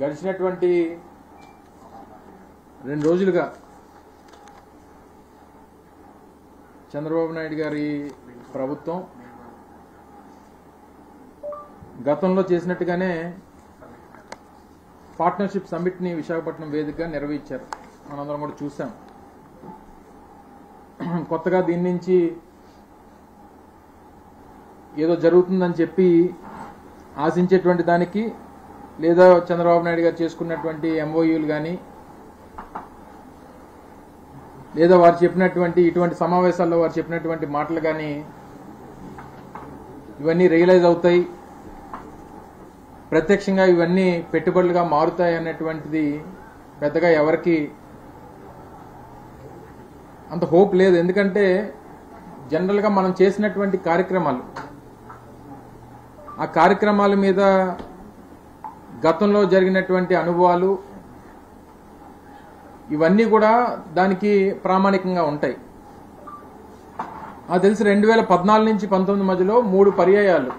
గడిచినటువంటి 2 రోజులుగా చంద్రబాబు నాయుడు గారి ప్రభుత్వం గతంలో చేసినట్టుగానే పార్ట్నర్షిప్ సమ్మిట్ ని విశాఖపట్నం వేదికగా నిర్వహించారు. మనందరం కూడా చూసాం. కొత్తగా దీని నుంచి ఏదో జరుగుతుందని చెప్పి ఆశించేటువంటి దానికి లేదా చంద్రబాబు నాయుడు గారు చేసుకున్నటువంటి ఎంఓయూలు కానీ లేదా వారు చెప్పినటువంటి ఇటువంటి సమావేశాల్లో వారు చెప్పినటువంటి మాటలు కానీ ఇవన్నీ రియలైజ్ అవుతాయి, ప్రత్యక్షంగా ఇవన్నీ పెట్టుబడులుగా మారుతాయి అన్నటువంటిది పెద్దగా ఎవరికి అంత హోప్ లేదు. ఎందుకంటే జనరల్గా మనం చేసినటువంటి కార్యక్రమాలు, ఆ కార్యక్రమాల మీద గతంలో జరిగినటువంటి అనుభవాలు ఇవన్నీ కూడా దానికి ప్రామాణికంగా ఉంటాయి. నాకు తెలిసి 2014 నుంచి 19 మధ్యలో 3 పర్యాయాలు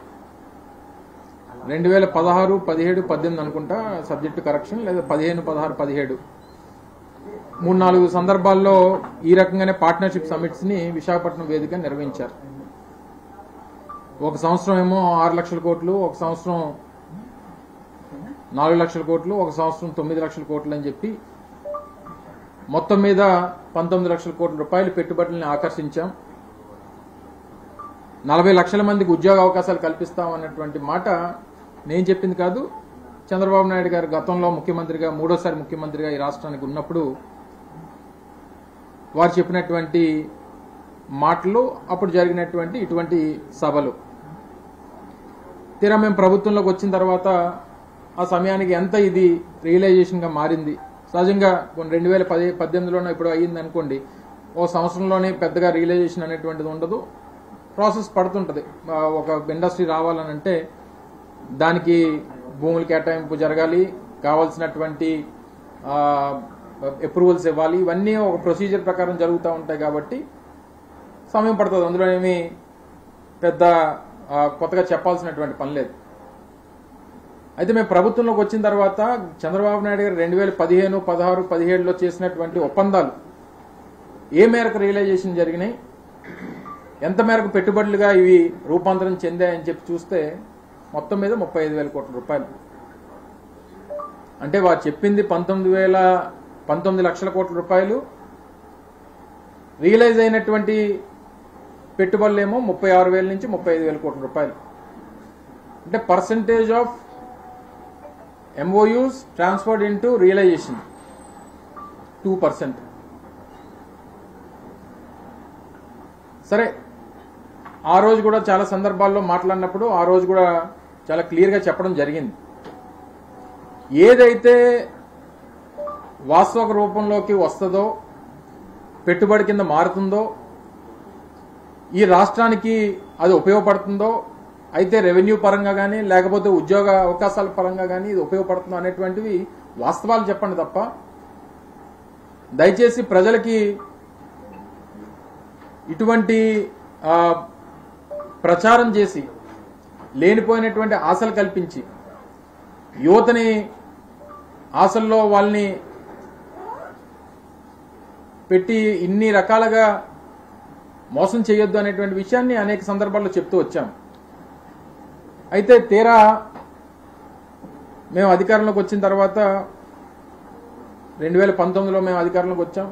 2016, 17, 18 అనుకుంటా సబ్జెక్టు కరెక్షన్, లేదా 15, 16, 17 3-4 సందర్భాల్లో ఈ రకంగానే పార్ట్నర్షిప్ సమ్మిట్స్ ని విశాఖపట్నం వేదిక నిర్వహించారు. ఒక సంవత్సరం ఏమో 6 లక్షల కోట్లు, ఒక సంవత్సరం 4 లక్షల కోట్లు, ఒక సంవత్సరం 9 లక్షల కోట్లు అని చెప్పి మొత్తం మీద 19 లక్షల కోట్ల రూపాయలు పెట్టుబడులను ఆకర్షించాం. 40 లక్షల మందికి ఉద్యోగ అవకాశాలు కల్పిస్తాం అన్నటువంటి మాట నేను చెప్పింది కాదు. చంద్రబాబు నాయుడు గారు గతంలో ముఖ్యమంత్రిగా, 3వ ముఖ్యమంత్రిగా ఈ రాష్ట్రానికి ఉన్నప్పుడు వారు చెప్పినటువంటి మాటలు, అప్పుడు జరిగినటువంటి ఇటువంటి సభలు. తీరా మేము ప్రభుత్వంలోకి వచ్చిన తర్వాత ఆ సమయానికి ఎంత ఇది రియలైజేషన్గా మారింది. సహజంగా 2018లోనే ఇప్పుడు అయ్యింది అనుకోండి, ఓ సంవత్సరంలోనే పెద్దగా రియలైజేషన్ అనేటువంటిది ఉండదు, ప్రాసెస్ పడుతుంటది. ఒక ఇండస్ట్రీ రావాలనంటే దానికి భూములు కేటాయింపు జరగాలి, కావాల్సినటువంటి అప్రూవల్స్ ఇవ్వాలి, ఇవన్నీ ఒక ప్రొసీజర్ ప్రకారం జరుగుతూ ఉంటాయి కాబట్టి సమయం పడుతుంది. అందులో ఏమి పెద్ద కొత్తగా చెప్పాల్సినటువంటి పని లేదు. అయితే మేము ప్రభుత్వంలోకి వచ్చిన తర్వాత చంద్రబాబు నాయుడు గారు 2015, 16, 17లో చేసినటువంటి ఒప్పందాలు ఏ మేరకు రియలైజేషన్ జరిగినాయి, ఎంత మేరకు పెట్టుబడులుగా ఇవి రూపాంతరం చెందాయని చెప్పి చూస్తే మొత్తం మీద 35,000 కోట్ల రూపాయలు. అంటే వారు చెప్పింది 19 లక్షల కోట్ల రూపాయలు, రియలైజ్ అయినటువంటి పెట్టుబడులు ఏమో 36,000 నుంచి 35,000 కోట్ల రూపాయలు. అంటే percentage of MOUs transferred into realization 2%. సరే, ఆ రోజు కూడా చాలా సందర్భాల్లో మాట్లాడినప్పుడు ఆ రోజు కూడా చాలా క్లియర్గా చెప్పడం జరిగింది. ఏదైతే వాస్తవ రూపంలోకి వస్తుందో, పెట్టుబడి కింద మారుతుందో, ఈ రాష్ట్రానికి అది ఉపయోగపడుతుందో, అయితే రెవెన్యూ పరంగా కానీ లేకపోతే ఉద్యోగ అవకాశాల పరంగా కానీ ఇది ఉపయోగపడుతుందో అనేటువంటివి వాస్తవాలు చెప్పండి తప్ప దయచేసి ప్రజలకి ఇటువంటి ప్రచారం చేసి లేనిపోయినటువంటి ఆశలు కల్పించి యువతని ఆశల్లో వాళ్ళని పెట్టి ఇన్ని రకాలుగా మోసం చేయొద్దు అనేటువంటి విషయాన్ని అనేక సందర్భాల్లో చెప్తూ వచ్చాం. అయితే తీరా మేము అధికారంలోకి వచ్చిన తర్వాత 2019లో మేము అధికారంలోకి వచ్చాం.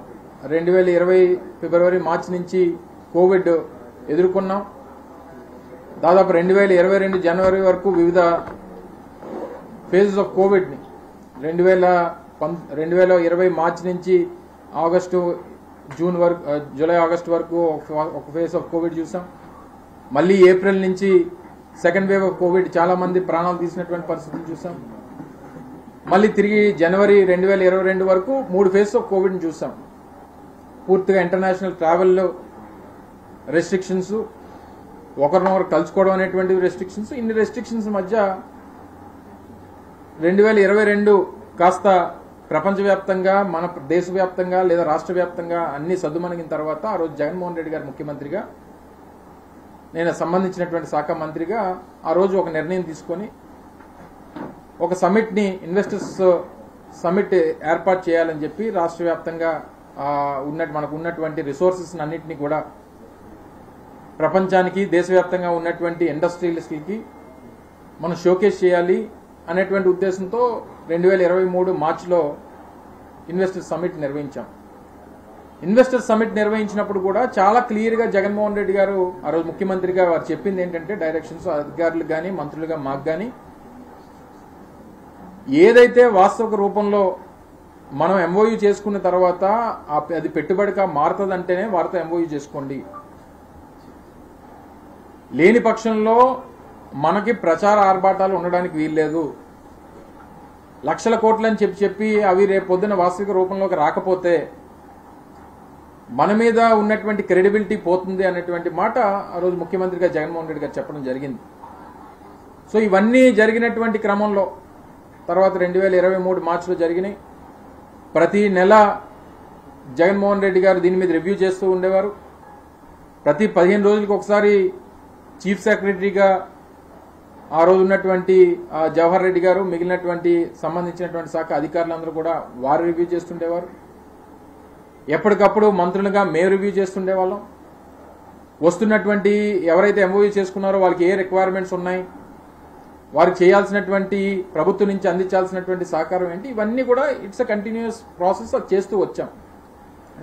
2020 ఫిబ్రవరి, మార్చి నుంచి కోవిడ్ ఎదుర్కొన్నాం. దాదాపు 2022 జనవరి వరకు వివిధ ఫేజెస్ ఆఫ్ కోవిడ్ని 2020 మార్చి నుంచి ఆగస్టు, జూన్ వరకు, జూలై, ఆగస్టు వరకు ఒక ఫేజ్ ఆఫ్ కోవిడ్ చూసాం. మళ్ళీ ఏప్రిల్ నుంచి సెకండ్ వేవ్ ఆఫ్ కోవిడ్, చాలా మంది ప్రాణాలు తీసినటువంటి పరిస్థితులు చూసాం. మళ్ళీ తిరిగి జనవరి 2022 వరకు 3 ఫేజ్ ఆఫ్ కోవిడ్ని చూసాం. పూర్తిగా ఇంటర్నేషనల్ ట్రావెల్ రెస్ట్రిక్షన్స్, ఒకరినొకరు కలుసుకోవడం అనేటువంటి రెస్ట్రిక్షన్స్, ఇన్ని రెస్ట్రిక్షన్స్ మధ్య 2022 కాస్త ప్రపంచవ్యాప్తంగా, మన దేశవ్యాప్తంగా లేదా రాష్ట్ర వ్యాప్తంగా అన్ని సద్దుమణిగిన తర్వాత ఆ రోజు జగన్మోహన్ రెడ్డి గారు ముఖ్యమంత్రిగా, నేను సంబంధించినటువంటి శాఖ మంత్రిగా ఆ రోజు ఒక నిర్ణయం తీసుకొని ఒక సమిట్ని ఇన్వెస్టర్స్ సమిట్ ఏర్పాటు చేయాలని చెప్పి రాష్ట్ర వ్యాప్తంగా మనకు ఉన్నటువంటి రిసోర్సెస్ అన్నింటినీ కూడా ప్రపంచానికి దేశవ్యాప్తంగా ఉన్నటువంటి ఇండస్ట్రియలిస్టులకి మనం షోకేస్ చేయాలి అనేటువంటి ఉద్దేశంతో 2023 మార్చిలో ఇన్వెస్టర్స్ సమిట్ నిర్వహించాం. ఇన్వెస్టర్స్ సమిట్ నిర్వహించినప్పుడు కూడా చాలా క్లియర్గా జగన్మోహన్ రెడ్డి గారు ఆ రోజు ముఖ్యమంత్రిగా వారు చెప్పింది ఏంటంటే డైరెక్షన్స్ అధికారులకు కానీ మంత్రులుగా మాకు కానీ ఏదైతే వాస్తవిక రూపంలో మనం ఎంఓయూ చేసుకున్న తర్వాత అది పెట్టుబడిగా మారుతుందంటేనే వారితో ఎంఓయూ చేసుకోండి, లేని పక్షంలో మనకి ప్రచార ఆర్భాటాలు ఉండడానికి వీల్లేదు, లక్షల కోట్లని చెప్పి అవి రేపు పొద్దున వాస్తవిక రూపంలోకి రాకపోతే మన మీద ఉన్నటువంటి క్రెడిబిలిటీ పోతుంది అనేటువంటి మాట ఆ రోజు ముఖ్యమంత్రిగా జగన్మోహన్ రెడ్డి గారు చెప్పడం జరిగింది. సో ఇవన్నీ జరిగినటువంటి క్రమంలో తర్వాత 2023 మార్చిలో జరిగినాయి. ప్రతి నెల జగన్మోహన్ రెడ్డి గారు దీని మీద రివ్యూ చేస్తూ ఉండేవారు. ప్రతి 15 రోజులకు ఒకసారి చీఫ్ సెక్రటరీగా ఆ రోజు ఉన్నటువంటి జవహర్ రెడ్డి గారు మిగిలినటువంటి సంబంధించినటువంటి శాఖ అధికారులందరూ కూడా వారు రివ్యూ చేస్తుండేవారు. ఎప్పటికప్పుడు మంత్రులుగా మేము రివ్యూ చేస్తుండేవాళ్ళం. వస్తున్నటువంటి ఎవరైతే ఎంఓయూ చేసుకున్నారో వాళ్ళకి ఏ రిక్వైర్మెంట్స్ ఉన్నాయి, వారికి చేయాల్సినటువంటి ప్రభుత్వం నుంచి అందించాల్సినటువంటి సహకారం ఏంటి, ఇవన్నీ కూడా ఇట్స్ అ కంటిన్యూస్ ప్రాసెస్ చేస్తూ వచ్చాం.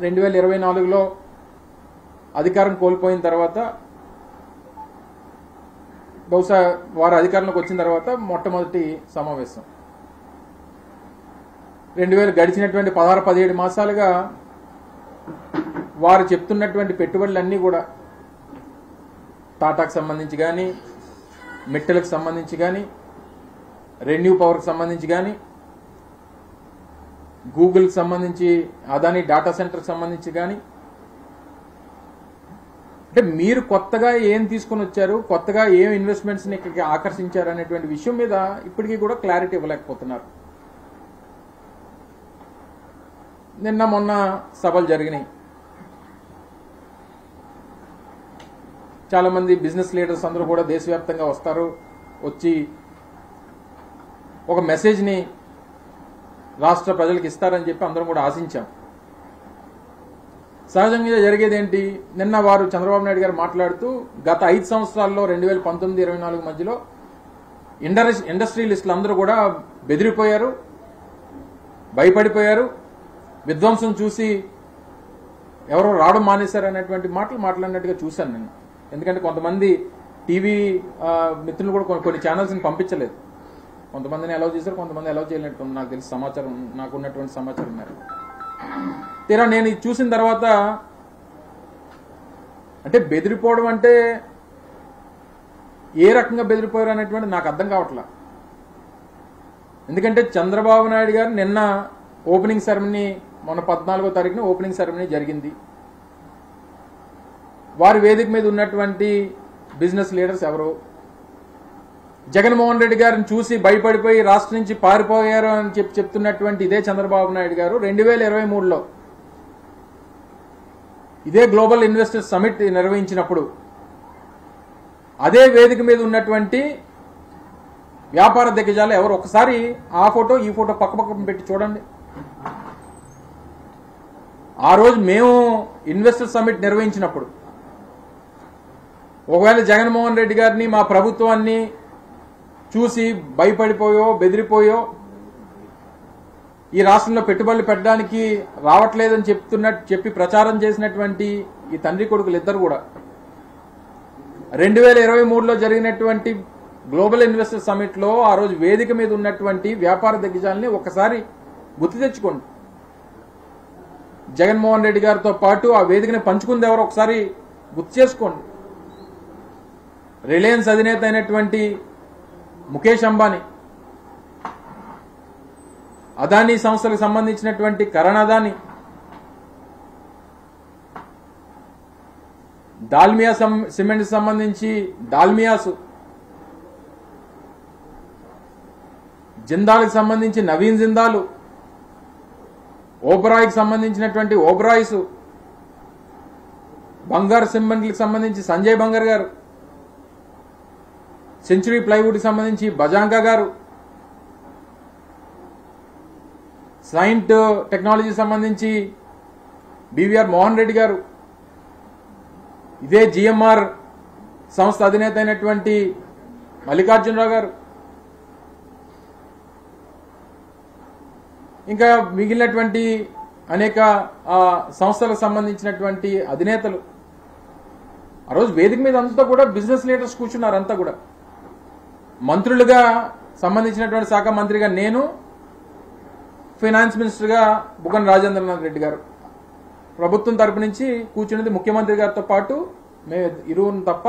2024లో అధికారం కోల్పోయిన తర్వాత బహుశా వారు అధికారంలోకి వచ్చిన తర్వాత మొట్టమొదటి సమావేశం 2000 గడిచినటువంటి 16-17 మాసాలుగా వారు చెప్తున్నటువంటి పెట్టుబడులన్నీ కూడా టాటాకు సంబంధించి కానీ, మిట్టలకు సంబంధించి కానీ, రెన్యూ పవర్కి సంబంధించి కానీ, గూగుల్కి సంబంధించి అదాని డాటా సెంటర్కి సంబంధించి కానీ, అంటే మీరు కొత్తగా ఏం తీసుకుని వచ్చారు, కొత్తగా ఏం ఇన్వెస్ట్మెంట్స్ని ఇక్కడికి ఆకర్షించారు అనేటువంటి విషయం మీద ఇప్పటికీ కూడా క్లారిటీ ఇవ్వలేకపోతున్నారు. నిన్న మొన్న సభలు జరిగినాయి. చాలా మంది బిజినెస్ లీడర్స్ అందరూ కూడా దేశవ్యాప్తంగా వస్తారు, వచ్చి ఒక మెసేజ్ని రాష్ట్ర ప్రజలకు ఇస్తారని చెప్పి అందరం కూడా ఆశించాం. సహజంగా జరిగేది ఏంటి, నిన్న వారు చంద్రబాబు నాయుడు గారు మాట్లాడుతూ గత 5 సంవత్సరాల్లో 2019-24 మధ్యలో ఇండస్ట్రియలిస్టులు అందరూ కూడా బెదిరిపోయారు, భయపడిపోయారు, విధ్వంసం చూసి ఎవరో రావడం మానేశారు అనేటువంటి మాటలు మాట్లాడినట్టుగా చూశాను నేను. ఎందుకంటే కొంతమంది టీవీ మిత్రులు కూడా కొన్ని ఛానల్స్ని పంపించలేదు, కొంతమందిని అలౌ చేశారు, కొంతమంది అలౌ చేయలేనట్టు నాకు తెలిసి సమాచారం, నాకున్నటువంటి సమాచారం మేరకు. తీరా నేను ఇది చూసిన తర్వాత అంటే బెదిరిపోవడం అంటే ఏ రకంగా బెదిరిపోయారు అనేటువంటి నాకు అర్థం కావట్లా. ఎందుకంటే చంద్రబాబు నాయుడు గారు నిన్న ఓపెనింగ్ సెరమనీ, మొన్న 14వ తారీఖున ఓపెనింగ్ సెరమనీ జరిగింది. వారి వేదిక మీద ఉన్నటువంటి బిజినెస్ లీడర్స్ ఎవరు, జగన్మోహన్ రెడ్డి గారిని చూసి భయపడిపోయి రాష్ట్రం నుంచి పారిపోయారు అని చెప్తున్నటువంటి ఇదే చంద్రబాబు నాయుడు గారు 2023లో ఇదే గ్లోబల్ ఇన్వెస్టర్స్ సమిట్ నిర్వహించినప్పుడు అదే వేదిక మీద ఉన్నటువంటి వ్యాపార దిగ్గజాలు ఎవరు, ఒకసారి ఆ ఫోటో ఈ ఫోటో పక్క పెట్టి చూడండి. ఆ రోజు మేము ఇన్వెస్టర్ సమిట్ నిర్వహించినప్పుడు ఒకవేళ జగన్మోహన్ రెడ్డి గారిని, మా ప్రభుత్వాన్ని చూసి భయపడిపోయో బెదిరిపోయో ఈ రాష్ట్రంలో పెట్టుబడులు పెట్టడానికి రావట్లేదని చెప్పి ప్రచారం చేసినటువంటి ఈ తండ్రి కొడుకులు ఇద్దరు కూడా 2023లో జరిగినటువంటి గ్లోబల్ ఇన్వెస్టర్ సమిట్లో ఆ రోజు వేదిక మీద ఉన్నటువంటి వ్యాపార దిగ్గజాలని ఒకసారి గుర్తు తెచ్చుకోండి. జగన్మోహన్ రెడ్డి గారితో పాటు ఆ వేదికని పంచుకుంది ఎవరో ఒకసారి గుర్తు చేసుకోండి. రిలయన్స్ అధినేత అయినటువంటి ముఖేష్ అంబానీ, అదానీ సంస్థలకు సంబంధించినటువంటి కరణ్ అదానీ, దాల్మియా సిమెంట్ సంబంధించి దాల్మియాసు, జిందాల్కి సంబంధించి నవీన్ జిందాలు, ఓబ్రాయ్కి సంబంధించినటువంటి ఓబ్రాయ్స్, బంగారు సిమెంట్కి సంబంధించి సంజయ్ బంగార్ గారు, సెంచురీ ప్లైవుడ్కి సంబంధించి బజాంగా గారు, సైంట్ టెక్నాలజీ సంబంధించి బివిఆర్ మోహన్ రెడ్డి గారు, ఇదే జిఎంఆర్ సంస్థ అధినేత అయినటువంటి మల్లికార్జునరావు గారు, ఇంకా మిగిలినటువంటి అనేక సంస్థలకు సంబంధించినటువంటి అధినేతలు ఆ రోజు వేదిక మీద అంతా కూడా బిజినెస్ లీడర్స్ కూర్చున్నారు. అంతా కూడా మంత్రులుగా సంబంధించినటువంటి శాఖ మంత్రిగా నేను, ఫైనాన్స్ మినిస్టర్గా బుగ్గన రాజేంద్రనాథ్ రెడ్డి గారు, ప్రభుత్వం తరపు నుంచి కూర్చున్నది ముఖ్యమంత్రి గారితో పాటు మేము ఇరువురు తప్ప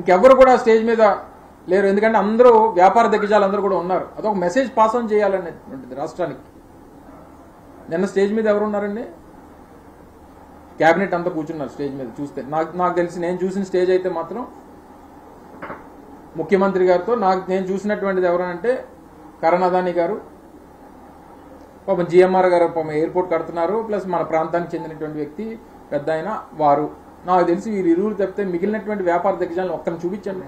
ఇంకెవ్వరు కూడా స్టేజ్ మీద లేరు. ఎందుకంటే అందరూ వ్యాపార దిగ్గజాలు అందరూ కూడా ఉన్నారు. అదొక మెసేజ్ పాస్ ఆన్ చేయాలనేటువంటిది రాష్ట్రానికి. నిన్న స్టేజ్ మీద ఎవరు ఉన్నారండి? క్యాబినెట్ అంతా కూర్చున్నారు స్టేజ్ మీద. చూస్తే నాకు తెలిసి నేను చూసిన స్టేజ్ అయితే మాత్రం ముఖ్యమంత్రి గారితో నేను చూసినటువంటిది ఎవరనంటే కరుణాదాని గారు, పాపం జిఎంఆర్ గారు పాపం ఎయిర్పోర్ట్ కడుతున్నారు, ప్లస్ మన ప్రాంతానికి చెందినటువంటి వ్యక్తి పెద్ద ఆయన వారు. నాకు తెలిసి వీరు ఇరువురు తప్పితే మిగిలినటువంటి వ్యాపార దిగ్గజాలను ఒక్కరిని చూపించండి.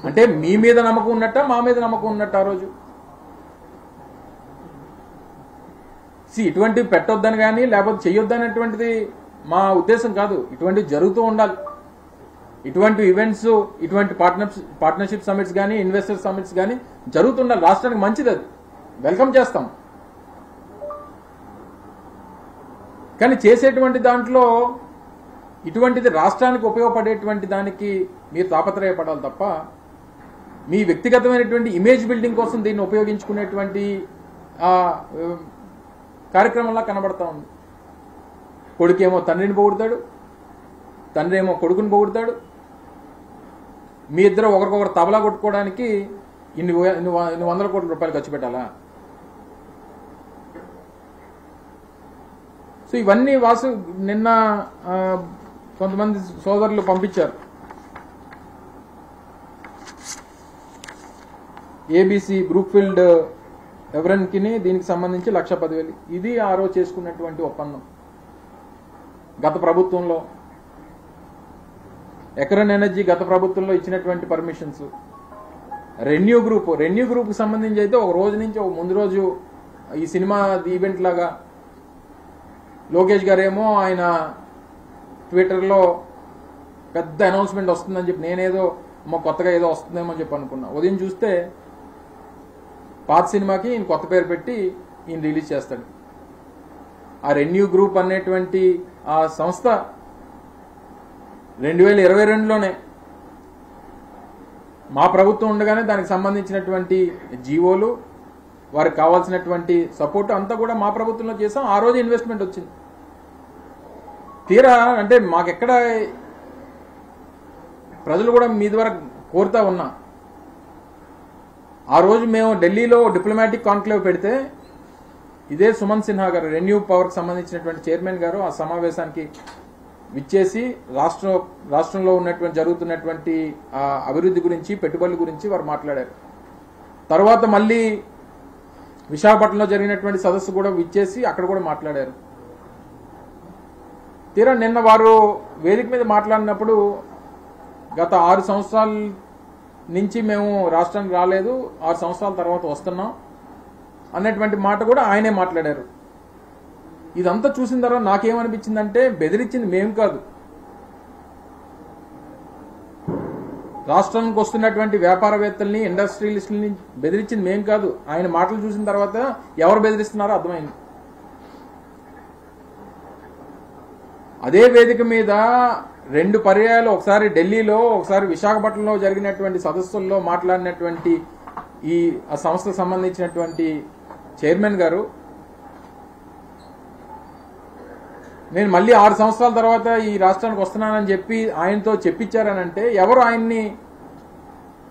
అంటే మీ మీద నమ్మకం ఉన్నట్ట, మా మీద నమ్మకం ఉన్నట్ట ఆ రోజు? ఇటువంటి పెట్టొద్దని కానీ లేకపోతే చెయ్యొద్దనేటువంటిది మా ఉద్దేశం కాదు. ఇటువంటివి జరుగుతూ ఉండాలి. ఇటువంటి ఈవెంట్స్, ఇటువంటి పార్ట్నర్షిప్ సమిట్స్ కానీ, ఇన్వెస్టర్ సమిట్స్ కానీ జరుగుతుండాలి. రాష్ట్రానికి మంచిది, అది వెల్కమ్ చేస్తాం. కానీ చేసేటువంటి దాంట్లో ఇటువంటిది రాష్ట్రానికి ఉపయోగపడేటువంటి దానికి మీరు తాపత్రయపడాలి తప్ప మీ వ్యక్తిగతమైనటువంటి ఇమేజ్ బిల్డింగ్ కోసం దీన్ని ఉపయోగించుకునేటువంటి కార్యక్రమంలా కనబడతా ఉంది. కొడుకేమో తండ్రిని పొగుడతాడు, తండ్రి ఏమో కొడుకుని పొగుడతాడు. మీ ఇద్దరు ఒకరికొకరు తబలా కొట్టుకోవడానికి ఇన్ని వందల కోట్ల రూపాయలు ఖర్చు పెట్టాలా? సో ఇవన్నీ నిన్న కొంతమంది సోదరులు పంపించారు. ఏబీసీ బ్రూక్ఫీల్డ్ ఎవరన్కి దీనికి సంబంధించి 1,10,000 ఇది ఆ రోజు చేసుకున్నటువంటి ఒప్పందం. గత ప్రభుత్వంలో ఎకరన్ ఎనర్జీ గత ప్రభుత్వంలో ఇచ్చినటువంటి పర్మిషన్స్. రెన్యూ గ్రూప్కి సంబంధించి అయితే ఒక రోజు నుంచి ఒక ముందు రోజు ఈ సినిమా ఈవెంట్ లాగా లోకేష్ గారేమో ఆయన ట్విట్టర్లో పెద్ద అనౌన్స్మెంట్ వస్తుందని చెప్పి నేనేదో కొత్తగా ఏదో వస్తుందేమో అని చెప్పి అనుకున్నా. ఉదయం చూస్తే పాత సినిమాకి ఈయన కొత్త పేరు పెట్టి ఈయన రిలీజ్ చేస్తాడు. ఆ రెన్యూ గ్రూప్ అనేటువంటి ఆ సంస్థ 2022లోనే మా ప్రభుత్వం ఉండగానే దానికి సంబంధించినటువంటి జీవోలు, వారికి కావాల్సినటువంటి సపోర్ట్ అంతా కూడా మా ప్రభుత్వంలో చేసాం. ఆ రోజు ఇన్వెస్ట్మెంట్ వచ్చింది. తీరా అంటే మాకెక్కడ ప్రజలు కూడా మీ ద్వారా కోరుతా ఉన్నా, ఆ రోజు మేము ఢిల్లీలో డిప్లొమాటిక్ కాన్క్లేవ్ పెడితే ఇదే సుమన్ సిన్హా గారు, రెన్యూ పవర్కి సంబంధించినటువంటి చైర్మన్ గారు ఆ సమావేశానికి విచ్చేసి రాష్ట్రంలో ఉన్నటువంటి జరుగుతున్నటువంటి అభివృద్ధి గురించి, పెట్టుబడుల గురించి వారు మాట్లాడారు. తర్వాత మళ్ళీ విశాఖపట్నంలో జరిగినటువంటి సదస్సు కూడా విచ్చేసి అక్కడ కూడా మాట్లాడారు. తీరా నిన్న వారు వేదిక మీద మాట్లాడినప్పుడు గత 6 సంవత్సరాల నుంచి మేము రాష్ట్రానికి రాలేదు, 6 సంవత్సరాల తర్వాత వస్తున్నాం అన్నటువంటి మాట కూడా ఆయనే మాట్లాడారు. ఇదంతా చూసిన తర్వాత నాకేమనిపించిందంటే బెదిరించింది మేము కాదు, రాష్ట్రానికి వస్తున్నటువంటి వ్యాపారవేత్తల్ని, ఇండస్ట్రియలిస్టులని బెదిరించింది మేము కాదు. ఆయన మాటలు చూసిన తర్వాత ఎవరు బెదిరిస్తున్నారో అర్థమైంది. అదే వేదిక మీద 2 పర్యాయాలు, ఒకసారి ఢిల్లీలో, ఒకసారి విశాఖపట్నంలో జరిగినటువంటి సదస్సుల్లో మాట్లాడినటువంటి ఈ ఆ సంస్థకు సంబంధించినటువంటి చైర్మన్ గారు నేను మళ్ళీ 6 సంవత్సరాల తర్వాత ఈ రాష్ట్రానికి వస్తున్నానని చెప్పి ఆయనతో చెప్పించారనంటే ఎవరు ఆయన్ని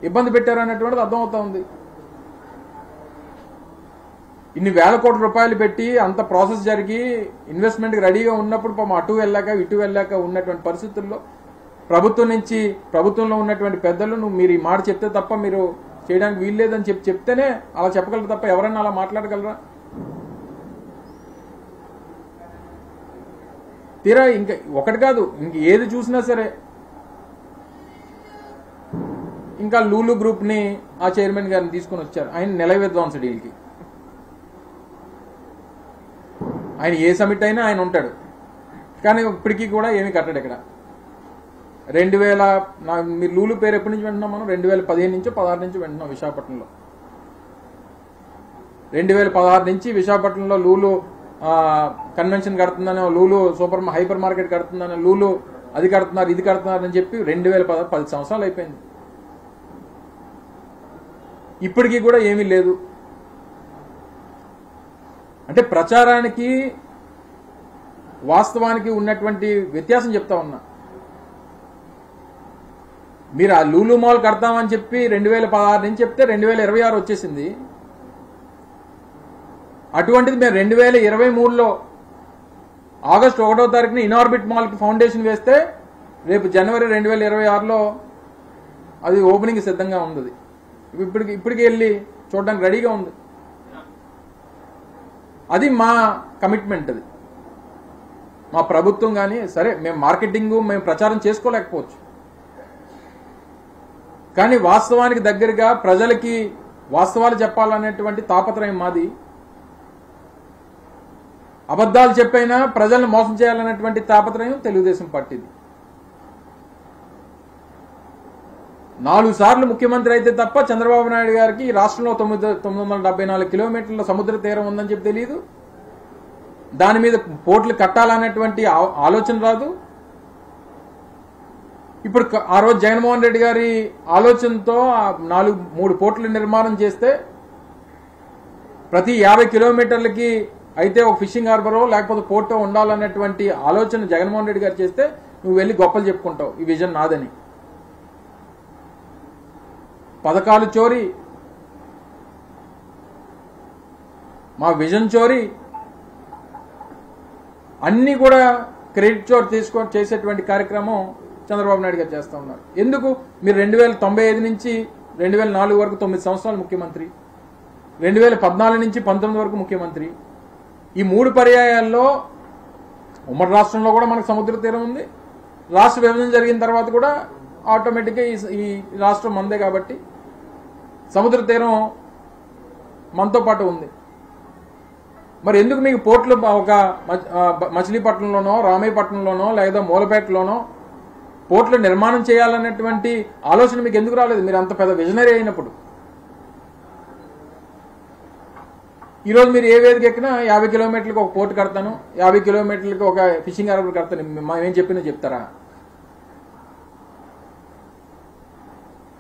ఇబ్బంది పెట్టారన్నటువంటిది అర్థమవుతా ఉంది. ఇన్ని వేల కోట్ల రూపాయలు పెట్టి అంత ప్రాసెస్ జరిగి ఇన్వెస్ట్మెంట్కి రెడీగా ఉన్నప్పుడు పాపం అటు వెళ్ళాక ఇటు వెళ్ళాక ఉన్నటువంటి పరిస్థితుల్లో ప్రభుత్వంలో ఉన్నటువంటి పెద్దలు మీరు ఈ మాట చెప్తే తప్ప మీరు చేయడానికి వీల్లేదని చెప్తేనే అలా చెప్పగలరు తప్ప ఎవరన్నా అలా మాట్లాడగలరా? తీరా ఇంకా ఒకటి కాదు, ఇంక ఏది చూసినా సరే ఇంక ఇంకా లూలు గ్రూప్ని ఆ చైర్మన్ గారిని తీసుకొని వచ్చారు. ఆయన నెల విధ్వంస డీల్కి ఆయన ఏ సమిట్ అయినా ఆయన ఉంటాడు, కానీ ఇప్పటికీ కూడా ఏమీ కట్టడు. ఇక్కడ 2000 మీరు లూలు పేరు ఎప్పటి నుంచి వింటున్నాం మనం? 2015 నుంచో 16 నుంచి వింటున్నాం. విశాఖపట్నంలో 2016 నుంచి విశాఖపట్నంలో లూలు కన్వెన్షన్ కడుతుందని, లూలు హైపర్ మార్కెట్ కడుతుందని, లూలు అది కడుతున్నారు ఇది కడుతున్నారు అని చెప్పి 2016 10 సంవత్సరాలు అయిపోయింది. ఇప్పటికీ కూడా ఏమీ లేదు. అంటే ప్రచారానికి వాస్తవానికి ఉన్నటువంటి వ్యత్యాసం చెప్తా ఉన్నా. మీరు ఆ లూలు మాల్ కడతామని చెప్పి 2016 నుంచి చెప్తే 2026 వచ్చేసింది. అటువంటిది మేము 2023లో ఆగస్టు 1వ తారీఖున ఇనార్బిట్ మాల్కి ఫౌండేషన్ వేస్తే రేపు జనవరి 2026లో అది ఓపెనింగ్ సిద్ధంగా ఉంది. ఇప్పటికి వెళ్ళి చూడడానికి రెడీగా ఉంది. అది మా కమిట్మెంట్. అది మా ప్రభుత్వం. కానీ సరే మేము మార్కెటింగ్ మేము ప్రచారం చేసుకోలేకపోవచ్చు, కానీ వాస్తవానికి దగ్గరగా ప్రజలకి వాస్తవాలు చెప్పాలనేటువంటి తాపత్రయం మాది. అబద్ధాలు చెప్పైనా ప్రజలను మోసం చేయాలనేటువంటి తాపత్రయం తెలుగుదేశం పార్టీది. 4 సార్లు ముఖ్యమంత్రి అయితే తప్ప చంద్రబాబు నాయుడు గారికి ఈ రాష్ట్రంలో 974 కిలోమీటర్ల సముద్ర తీరం ఉందని చెప్పి తెలియదు. దాని మీద పోర్టులు కట్టాలనేటువంటి ఆలోచన రాదు. ఇప్పుడు ఆ రోజు జగన్మోహన్ రెడ్డి గారి ఆలోచనతో 3 పోర్టుల నిర్మాణం చేస్తే ప్రతి 50 కిలోమీటర్లకి అయితే ఒక ఫిషింగ్ హార్బరో లేకపోతే పోర్టో ఉండాలన్నటువంటి ఆలోచన జగన్మోహన్ రెడ్డి గారు చేస్తే నువ్వు వెళ్ళి గొప్పలు చెప్పుకుంటావు ఈ విజన్ నాదని. పథకాలు చోరీ, మా విజన్ చోరీ, అన్ని కూడా క్రెడిట్ చోర్ తీసుకొని చేసేటువంటి కార్యక్రమం చంద్రబాబు నాయుడు గారు చేస్తూ ఉన్నారు. ఎందుకు? మీరు 2095 నుంచి 2004 వరకు 9 సంవత్సరాలు ముఖ్యమంత్రి, 2014 నుంచి 19 వరకు ముఖ్యమంత్రి. ఈ 3 పర్యాయాల్లో ఉమ్మడి రాష్ట్రంలో కూడా మనకు సముద్ర తీరం ఉంది. రాష్ట్ర విభజన జరిగిన తర్వాత కూడా ఆటోమేటిక్గా ఈ రాష్ట్రం మందే కాబట్టి సముద్ర తీరం మనతో పాటు ఉంది. మరి ఎందుకు మీకు పోర్టులు ఒక మచిలీపట్నంలోనో రామయ్యపట్నంలోనో లేదా మూలపేటలోనో పోర్టులు నిర్మాణం చేయాలనేటువంటి ఆలోచన మీకు ఎందుకు రాలేదు? మీరు అంత పెద్ద విజనరీ అయినప్పుడు. ఈరోజు మీరు ఏ వేదిక ఎక్కినా 50 కిలోమీటర్లకు ఒక పోర్టు కడతాను, 50 కిలోమీటర్లకు ఒక ఫిషింగ్ హార్బర్ కడతాను, మేమేం చెప్పినా చెప్తారా?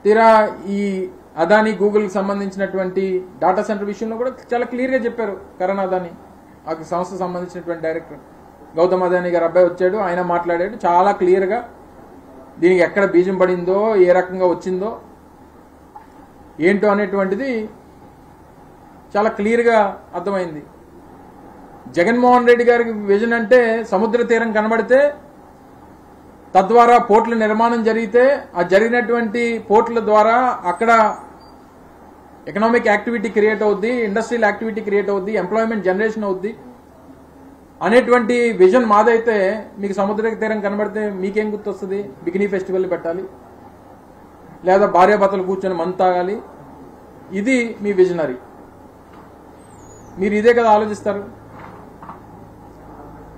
తీరా ఈ అదానీ గూగుల్కి సంబంధించినటువంటి డాటా సెంటర్ విషయంలో కూడా చాలా క్లియర్గా చెప్పారు. కరణ్ అదానీ ఆ సంస్థకు సంబంధించినటువంటి డైరెక్టర్ గౌతమ్ అదానీ గారు అబ్బాయి వచ్చాడు, ఆయన మాట్లాడాడు చాలా క్లియర్గా. దీనికి ఎక్కడ బీజం పడిందో, ఏ రకంగా వచ్చిందో ఏంటో అనేటువంటిది చాలా క్లియర్గా అర్థమైంది. జగన్మోహన్ రెడ్డి గారికి విజన్ అంటే సముద్ర తీరం కనబడితే తద్వారా పోర్టుల నిర్మాణం జరిగితే ఆ జరిగినటువంటి పోర్టుల ద్వారా అక్కడ ఎకనామిక్ యాక్టివిటీ క్రియేట్ అవుద్ది, ఇండస్ట్రియల్ యాక్టివిటీ క్రియేట్ అవుద్ది, ఎంప్లాయ్మెంట్ జనరేషన్ అవుద్ది అనేటువంటి విజన్ మాదైతే మీకు సముద్ర తీరం కనబడితే మీకేం గుర్తొస్తుంది? బికినీ ఫెస్టివల్ పెట్టాలి లేదా భార్యాభర్తలు కూర్చొని మందు తాగాలి. ఇది మీ విజనరీ. మీరు ఇదే కదా ఆలోచిస్తారు.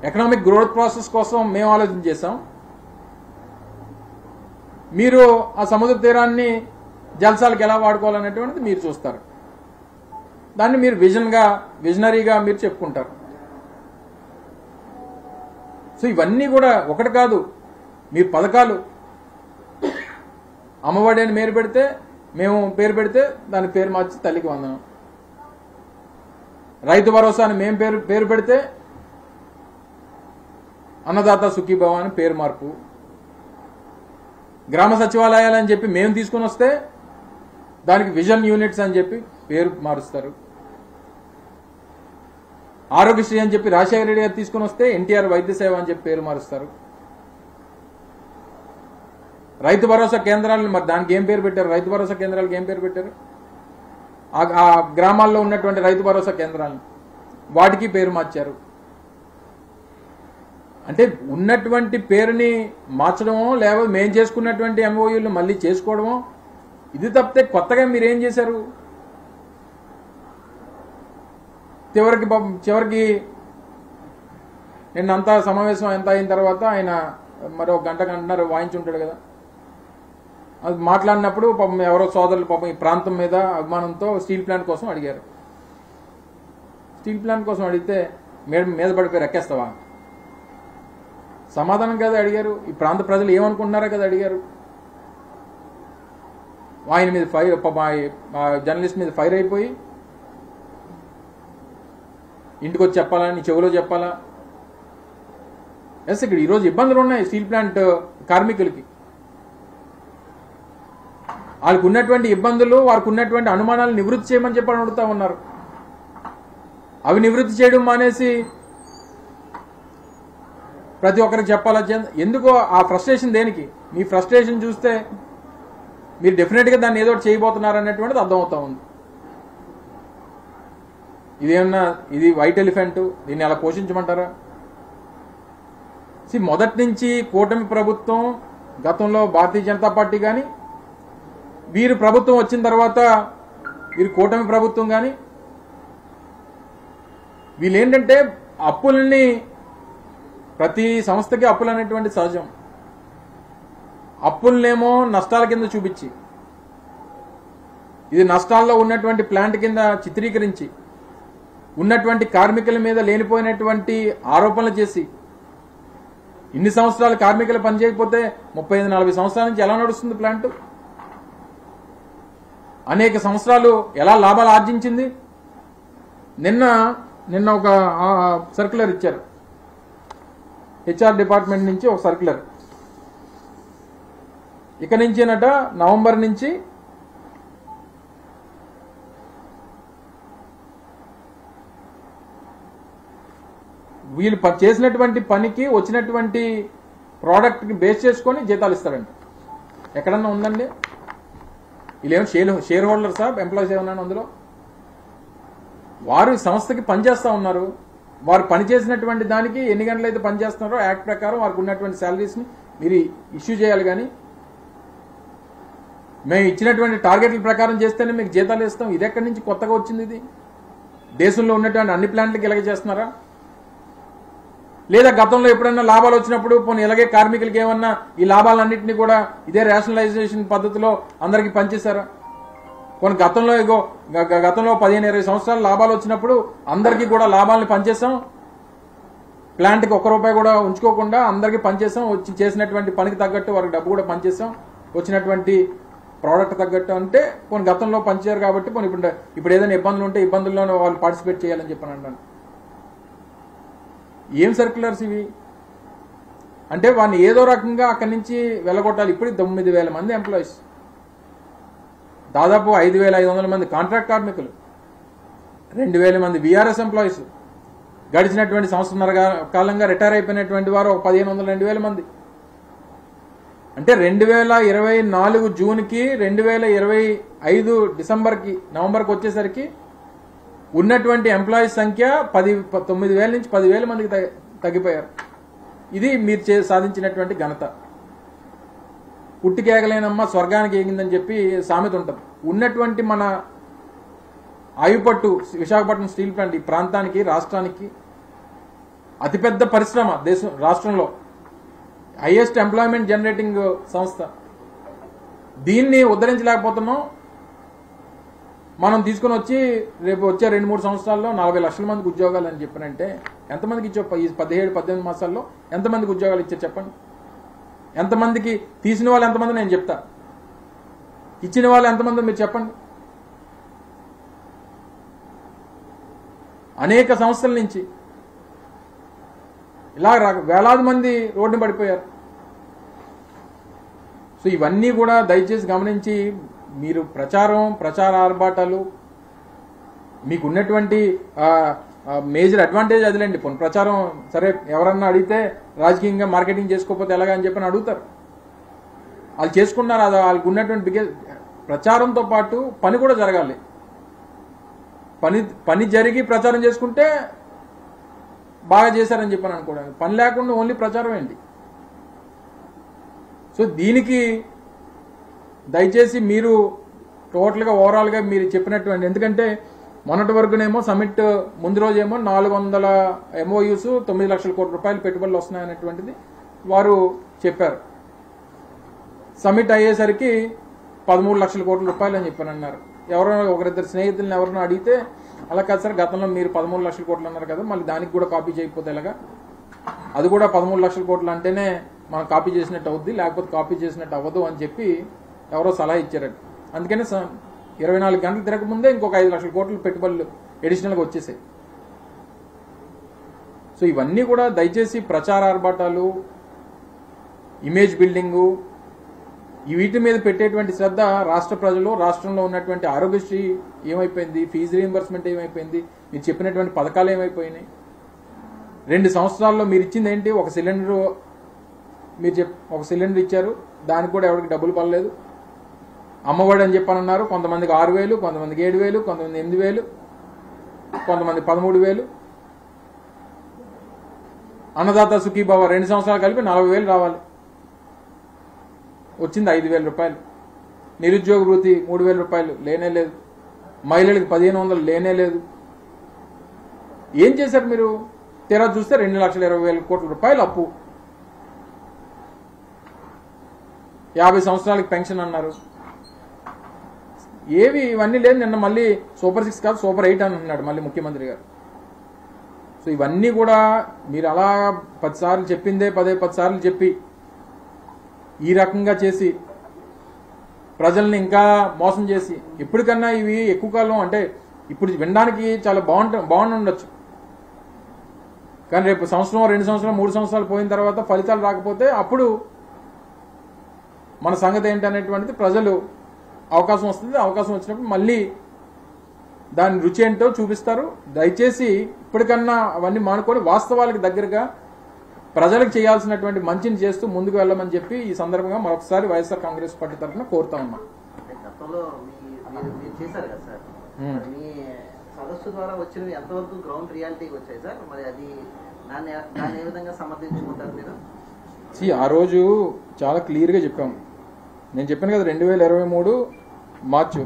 ఎకనామిక్ గ్రోత్ ప్రాసెస్ కోసం మేము ఆలోచన చేశాం, మీరు ఆ సముద్ర తీరాన్ని జల్సాలకు ఎలా వాడుకోవాలనేటువంటిది మీరు చూస్తారు. దాన్ని మీరు విజనరీగా మీరు చెప్పుకుంటారు. సో ఇవన్నీ కూడా ఒకటి కాదు. మీ పథకాలు అమ్మఒడి అని మేము పేరు పెడితే దాని పేరు మార్చి తల్లికి వందనం. రైతు భరోసా అని మేము పేరు పెడితే అన్నదాత సుఖీభవ అని పేరు మార్పు. గ్రామ సచివాలయాలు అని చెప్పి మేము తీసుకుని వస్తే దానికి విజన్ యూనిట్స్ అని చెప్పి పేరు మారుస్తారు. ఆరోగ్యశ్రీ అని చెప్పి రాజశేఖర రెడ్డి గారు తీసుకుని వస్తే ఎన్టీఆర్ వైద్య సేవ అని చెప్పి పేరు మారుస్తారు. రైతు భరోసా కేంద్రాలను మరి దానికి ఏం పేరు పెట్టారు? రైతు భరోసా కేంద్రాలకు ఏం పేరు పెట్టారు? ఆ గ్రామాల్లో ఉన్నటువంటి రైతు భరోసా కేంద్రాలను వాటికి పేరు మార్చారు. అంటే ఉన్నటువంటి పేరుని మార్చడమో లేకపోతే మేము చేసుకున్నటువంటి ఎంఓయూలు మళ్ళీ చేసుకోవడమో ఇది తప్పితే కొత్తగా మీరేం చేశారు? చివరికి నిన్నంతా సమావేశం ఎంత అయిన తర్వాత ఆయన మరో గంటన్నర వాయించుంటాడు కదా, అది మాట్లాడినప్పుడు పాపం ఎవరో సోదరులు పాపం ఈ ప్రాంతం మీద అభిమానంతో స్టీల్ ప్లాంట్ కోసం అడిగారు. స్టీల్ ప్లాంట్ కోసం అడిగితే మీద పడిపోయి ఎక్కేస్తావా? సమాధానం కదా అడిగారు. ఈ ప్రాంత ప్రజలు ఏమనుకుంటున్నారో కదా అడిగారు. ఆయన మీద ఫైర్, జర్నలిస్ట్ మీద ఫైర్ అయిపోయి ఇంటికి వచ్చి చెప్పాలా, నీ చెవులో చెప్పాలా? ఎస్, ఇక్కడ ఈరోజు ఇబ్బందులు ఉన్నాయి స్టీల్ ప్లాంట్ కార్మికులకి. వాళ్ళకు ఉన్నటువంటి ఇబ్బందులు, వారికి ఉన్నటువంటి అనుమానాలు నివృత్తి చేయమని చెప్పని అడుగుతా ఉన్నారు. అవి నివృత్తి చేయడం మానేసి ప్రతి ఒక్కరికి చెప్పాలా? ఎందుకో ఆ ఫ్రస్ట్రేషన్ దేనికి? మీ ఫ్రస్ట్రేషన్ చూస్తే మీరు డెఫినెట్గా దాన్ని ఏదో ఒకటి చేయబోతున్నారు అనేటువంటిది అర్థమవుతా ఉంది. ఇదేమన్నా ఇది వైట్ ఎలిఫెంట్, దీన్ని అలా పోషించమంటారా? మొదటి నుంచి కూటమి ప్రభుత్వం, గతంలో భారతీయ జనతా పార్టీ కానీ, వీరు ప్రభుత్వం వచ్చిన తర్వాత వీరు కూటమి ప్రభుత్వం కానీ, వీళ్ళేంటంటే అప్పుల్ని, ప్రతి సంస్థకి అప్పులు అనేటువంటి సహజం, అప్పులనేమో నష్టాల కింద చూపించి, ఇది నష్టాల్లో ఉన్నటువంటి ప్లాంట్ కింద చిత్రీకరించి, ఉన్నటువంటి కార్మికుల మీద లేనిపోయినటువంటి ఆరోపణలు చేసి, ఇన్ని సంవత్సరాలు కార్మికులు పనిచేయకపోతే 35-40 సంవత్సరాల నుంచి ఎలా నడుస్తుంది ప్లాంట్? అనేక సంవత్సరాలు ఎలా లాభాలు ఆర్జించింది? నిన్న ఒక సర్క్యులర్ ఇచ్చారు హెచ్ఆర్ డిపార్ట్మెంట్ నుంచి, ఒక సర్క్యులర్. ఇక నుంచేనట నవంబర్ నుంచి వీళ్ళు చేసినటువంటి పనికి వచ్చినటువంటి ప్రోడక్ట్కి బేస్ చేసుకొని జీతాలు ఇస్తారంట. ఎక్కడన్నా ఉందండి? వీళ్ళేమో షేర్ హోల్డర్సా, ఎంప్లాయీస్ ఏమన్నా అందులో? వారు సంస్థకి పనిచేస్తూ ఉన్నారు. వారు పనిచేసినటువంటి దానికి ఎన్ని గంటలు అయితే పనిచేస్తున్నారో యాక్ట్ ప్రకారం వారికి ఉన్నటువంటి శాలరీస్ని మీరు ఇష్యూ చేయాలి. కానీ మేము ఇచ్చినటువంటి టార్గెట్ల ప్రకారం చేస్తేనే మీకు జీతాలు ఇస్తాం, ఇది ఎక్కడి నుంచి కొత్తగా వచ్చింది? ఇది దేశంలో ఉన్నటువంటి అన్ని ప్లాంట్లకి ఇలాగే చేస్తున్నారా? లేదా గతంలో ఎప్పుడైనా లాభాలు వచ్చినప్పుడు పోనీ ఇలాగే కార్మికులకి ఏమన్నా ఈ లాభాలన్నింటినీ కూడా ఇదే రేషనలైజేషన్ పద్ధతిలో అందరికీ పనిచేశారా? కొన్ని గతంలో 15-20 సంవత్సరాలు లాభాలు వచ్చినప్పుడు అందరికీ కూడా లాభాలను పనిచేసాం, ప్లాంట్కి ₹1 కూడా ఉంచుకోకుండా అందరికీ పనిచేసాం, వచ్చి చేసినటువంటి పనికి తగ్గట్టు వారికి డబ్బు కూడా పనిచేసాం, వచ్చినటువంటి ప్రోడక్ట్ తగ్గట్టు. అంటే కొన్ని గతంలో పనిచేయరు కాబట్టి పోనీ ఇప్పుడు ఏదైనా ఇబ్బందులు ఉంటే ఇబ్బందుల్లోనే వాళ్ళు పార్టిసిపేట్ చేయాలని చెప్పని అన్నాను. ఏం సర్క్యులర్స్ ఇవి? అంటే వాడిని ఏదో రకంగా అక్కడి నుంచి వెళ్ళగొట్టాలి. ఇప్పుడు 9,000 మంది ఎంప్లాయీస్, దాదాపు 5,500 మంది కాంట్రాక్ట్ కార్మికులు, 2,000 మంది వీఆర్ఎస్ ఎంప్లాయీస్, గడిచినటువంటి సంవత్సరాల కాలంగా రిటైర్ అయిపోయినటువంటి వారు 1,500-2,000 మంది. అంటే 2024 జూన్కి 2025 డిసెంబర్కి, నవంబర్కి వచ్చేసరికి ఉన్నటువంటి ఎంప్లాయీస్ సంఖ్య 9,000 నుంచి 10,000 మందికి తగ్గిపోయారు. ఇది మీరు సాధించినటువంటి ఘనత. పుట్టికేగలేనమ్మ స్వర్గానికి ఎగిందని చెప్పి సామెత ఉంటుంది. ఉన్నటువంటి మన ఆయుపట్టు విశాఖపట్నం స్టీల్ ప్లాంట్ ఈ ప్రాంతానికి, రాష్ట్రానికి అతిపెద్ద పరిశ్రమ, రాష్ట్రంలో హైయెస్ట్ ఎంప్లాయ్మెంట్ జనరేటింగ్ సంస్థ. దీన్ని ఉద్ధరించలేకపోతున్నాం. మనం తీసుకుని వచ్చి రేపు వచ్చే 2-3 సంవత్సరాల్లో 40 లక్షల మందికి ఉద్యోగాలు అని చెప్పానంటే ఎంతమందికి ఇచ్చా? ఈ 17-18 మాసాల్లో ఎంతమందికి ఉద్యోగాలు ఇచ్చారు చెప్పండి? ఎంతమందికి తీసిన వాళ్ళు ఎంతమంది నేను చెప్తా, ఇచ్చిన వాళ్ళు ఎంతమంది మీరు చెప్పండి? అనేక సంస్థల నుంచి ఇలా వేలాది మంది రోడ్డు పడిపోయారు. సో ఇవన్నీ కూడా దయచేసి గమనించి మీరు ప్రచార ఆర్భాటాలు, మీకు ఉన్నటువంటి మేజర్ అడ్వాంటేజ్ అదిలేండి. పోనీ ప్రచారం సరే, ఎవరన్నా అడిగితే రాజకీయంగా మార్కెటింగ్ చేసుకోకపోతే ఎలాగా అని చెప్పని అడుగుతారు. వాళ్ళు చేసుకున్నారు. అది వాళ్ళకి ఉన్నటువంటి ప్రచారంతో పాటు పని కూడా జరగాలి. పని జరిగి ప్రచారం చేసుకుంటే బాగా చేశారని చెప్పని అనుకోవడానికి, పని లేకుండా ఓన్లీ ప్రచారం ఏంటి? సో దీనికి దయచేసి మీరు టోటల్గా ఓవరాల్గా మీరు చెప్పినటువంటి, ఎందుకంటే మొన్నటి వరకునేమో సమిట్ ముందు రోజేమో 400 MOUs 9 లక్షల కోట్ల రూపాయలు పెట్టుబడులు వస్తున్నాయనేటువంటిది వారు చెప్పారు. సమిట్ అయ్యేసరికి 13 లక్షల కోట్ల రూపాయలు అని చెప్పానన్నారు. ఎవరో ఒకరిద్దరు స్నేహితులను ఎవరినో అడిగితే అలా కాదు సార్, గతంలో మీరు 13 లక్షల కోట్లు అన్నారు కదా, మళ్ళీ దానికి కూడా కాపీ చేయకపోతే ఎలాగా, అది కూడా 13 లక్షల కోట్లు అంటేనే మనం కాపీ చేసినట్టు అవుద్ది, లేకపోతే కాపీ చేసినట్టు అవ్వదు అని చెప్పి ఎవరో సలహా ఇచ్చారట. అందుకని 24 గంటలు తిరగకముందే ఇంకొక 5 లక్షల కోట్లు పెట్టుబడులు అడిషనల్గా వచ్చేసాయి. సో ఇవన్నీ కూడా దయచేసి ప్రచార ఆర్భాటాలు, ఇమేజ్ బిల్డింగు, వీటి మీద పెట్టేటువంటి శ్రద్ధ రాష్ట్ర ప్రజలు, రాష్ట్రంలో ఉన్నటువంటి ఆరోగ్యశ్రీ ఏమైపోయింది, ఫీజు రీయింబర్స్మెంట్ ఏమైపోయింది, మీరు చెప్పినటువంటి పథకాలు ఏమైపోయినాయి, 2 సంవత్సరాల్లో మీరు ఇచ్చింది ఏంటి, ఒక సిలిండర్ ఇచ్చారు, దానికి కూడా ఎవరికి డబ్బులు పడలేదు. అమ్మఒడి అని చెప్పనన్నారు, కొంతమందికి 6,000, కొంతమందికి 7,000, కొంతమంది 8,000, కొంతమంది 13,000. అన్నదాత సుఖీభావ 2 సంవత్సరాలు కలిపి 40,000 రావాలి, వచ్చింది 5,000 రూపాయలు. నిరుద్యోగ వృత్తి 3,000 రూపాయలు లేనే లేదు. మహిళలకు 1,500 లేనే లేదు. ఏం చేశారు మీరు? తీరా చూస్తే 2,20,000 కోట్ల రూపాయలు అప్పు. 50 సంవత్సరాలకి పెన్షన్ అన్నారు. ఏవి ఇవన్నీ లేదు. నిన్న మళ్ళీ సూపర్ 6 కాదు సూపర్ 8 అని అన్నాడు మళ్ళీ ముఖ్యమంత్రి గారు. సో ఇవన్నీ కూడా మీరు అలా 10 సార్లు చెప్పిందే 10 సార్లు చెప్పి ఈ రకంగా చేసి ప్రజల్ని ఇంకా మోసం చేసి, ఇప్పటికన్నా ఇవి ఎక్కువ కాలం, అంటే ఇప్పుడు వినడానికి చాలా బాగుండొచ్చు, కానీ రేపు సంవత్సరం, 2 సంవత్సరాలు, 3 సంవత్సరాలు పోయిన తర్వాత ఫలితాలు రాకపోతే అప్పుడు మన సంగతి ఏంటనేటువంటిది ప్రజలు అవకాశం వస్తుంది. అవకాశం వచ్చినప్పుడు మళ్ళీ దాని రుచి ఏంటో చూపిస్తారు. దయచేసి ఇప్పటికన్నా అవన్నీ మానుకొని వాస్తవాలకు దగ్గరగా ప్రజలకు చేయాల్సినటువంటి మంచిని చేస్తూ ముందుకు వెళ్ళమని చెప్పి ఈ సందర్భంగా మరొకసారి వైఎస్ఆర్ కాంగ్రెస్ పార్టీ తరఫున కోరుతా ఉన్నాం. గతంలో మీరు చేశారు కదా సార్, మీ సదస్సు ద్వారా వచ్చినవి ఎంతవరకు గ్రౌండ్ రియాలిటీకి వచ్చాయి సార్? మరి అది దాన్ని ఏ విధంగా సమర్థించుకుంటారు మీరు? ఆ రోజు చాలా క్లియర్గా చెప్పాము. నేను చెప్పాను కదా, 2023 మార్చు,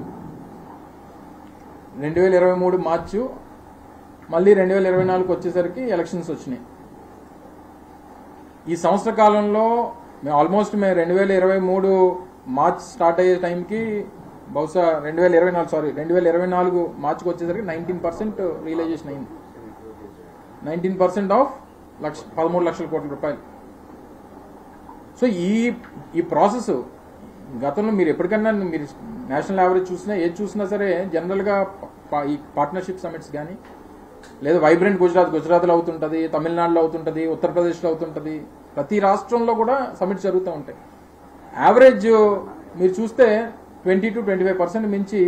మళ్ళీ 2024 వచ్చేసరికి ఎలక్షన్స్ వచ్చినాయి. ఈ సంవత్సర కాలంలో మేము 2023 మార్చ్ స్టార్ట్ అయ్యే టైంకి బహుశా 2024 మార్చికి వచ్చేసరికి 19% రియలైజేషన్ అయింది. 19% ఆఫ్ 13 లక్షల కోట్ల రూపాయలు. సో ఈ ప్రాసెస్ గతంలో మీరు ఎప్పటికన్నా మీరు నేషనల్ యావరేజ్ చూసినా, ఏది చూసినా సరే జనరల్గా ఈ పార్ట్నర్షిప్ సమిట్స్ కానీ, లేదా వైబ్రెంట్ గుజరాత్లో అవుతుంటుంది, తమిళనాడులో అవుతుంటుంది, ఉత్తరప్రదేశ్లో అవుతుంటుంది, ప్రతి రాష్ట్రంలో కూడా సమిట్స్ జరుగుతూ ఉంటాయి. యావరేజ్ మీరు చూస్తే 20 to 25% మించి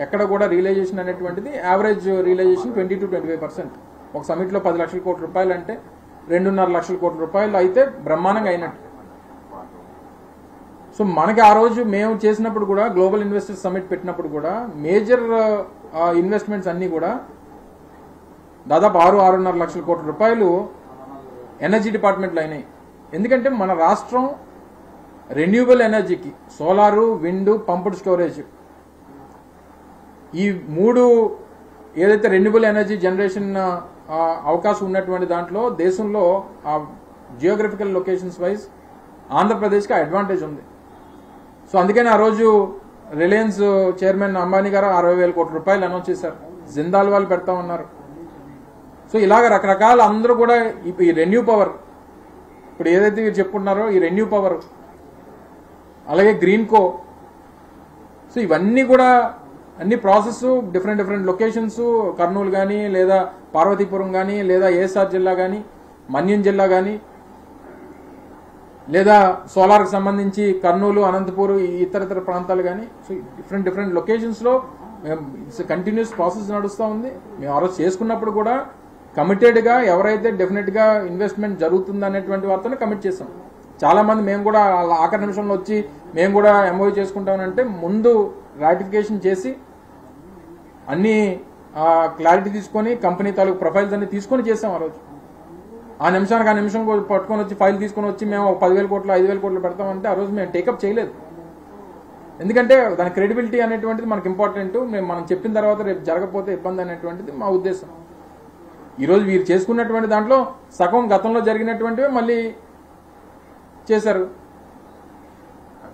ఎక్కడ కూడా రియలైజేషన్ అనేటువంటిది, యావరేజ్ రియలైజేషన్ 20 to 25%. ఒక సమిట్లో 10 లక్షల కోట్ల రూపాయలు అంటే 2.5 లక్షల కోట్ల రూపాయలు అయితే బ్రహ్మాండంగా అయినట్టు. సో మనకి ఆ రోజు మేము చేసినప్పుడు కూడా, గ్లోబల్ ఇన్వెస్టర్స్ సమిట్ పెట్టినప్పుడు కూడా మేజర్ ఇన్వెస్ట్మెంట్స్ అన్నీ కూడా దాదాపు 6-6.5 లక్షల కోట్ల రూపాయలు ఎనర్జీ డిపార్ట్మెంట్లో అయినాయి. ఎందుకంటే మన రాష్ట్రం రెన్యూబుల్ ఎనర్జీకి, సోలారు, విండ్, పంప్డ్ స్టోరేజ్, ఈ 3 ఏదైతే రెన్యూబుల్ ఎనర్జీ జనరేషన్ అవకాశం ఉన్నటువంటి దాంట్లో దేశంలో ఆ జియోగ్రఫికల్ లొకేషన్స్ వైజ్ ఆంధ్రప్రదేశ్కి అడ్వాంటేజ్ ఉంది. సో అందుకని ఆ రోజు రిలయన్స్ చైర్మన్ అంబానీ గారు 60,000 కోట్ల రూపాయలు అనౌన్స్ చేశారు. జిందాల్ వాళ్ళు పెడతా ఉన్నారు. సో ఇలాగ రకరకాల అందరూ కూడా ఈ రెన్యూ పవర్, ఇప్పుడు ఏదైతే మీరు చెప్పుకుంటున్నారో ఈ రెన్యూ పవర్, అలాగే గ్రీన్ కో, సో ఇవన్నీ కూడా అన్ని ప్రాసెస్ డిఫరెంట్ లొకేషన్స్, కర్నూలు కానీ, లేదా పార్వతీపురం కానీ, లేదా ఏఎస్ఆర్ జిల్లా కానీ, మన్యం జిల్లా కానీ, లేదా సోలార్కి సంబంధించి కర్నూలు, అనంతపూర్, ఇతర ప్రాంతాలు కానీ, సో డిఫరెంట్ లొకేషన్స్లో ఇట్స్ కంటిన్యూస్ ప్రాసెస్ నడుస్తూ ఉంది. మేము ఆ రోజు చేసుకున్నప్పుడు కూడా కమిటెడ్గా ఎవరైతే డెఫినెట్గా ఇన్వెస్ట్మెంట్ జరుగుతుంది అనేటువంటి వారితోనే కమిట్ చేస్తాం. చాలామంది మేము కూడా ఆఖరి నిమిషంలో వచ్చి మేము కూడా ఎంఓయూ చేసుకుంటామనంటే ముందు రాటిఫికేషన్ చేసి అన్ని క్లారిటీ తీసుకొని కంపెనీ తాలూకు ప్రొఫైల్స్ అన్ని తీసుకొని చేసాం. ఆ రోజు ఆ నిమిషం పట్టుకొని వచ్చి ఫైల్ తీసుకొని వచ్చి మేము 10,000 కోట్లు 5,000 కోట్లు పెడతామంటే ఆ రోజు మేము టేకప్ చేయలేదు. ఎందుకంటే దాని క్రెడిబిలిటీ అనేటువంటిది మనకి ఇంపార్టెంట్. మనం చెప్పిన తర్వాత రేపు జరగకపోతే ఇబ్బంది అనేటువంటిది మా ఉద్దేశం. ఈరోజు వీరు చేసుకున్నటువంటి దాంట్లో సగం గతంలో జరిగినటువంటివి మళ్ళీ చేశారు.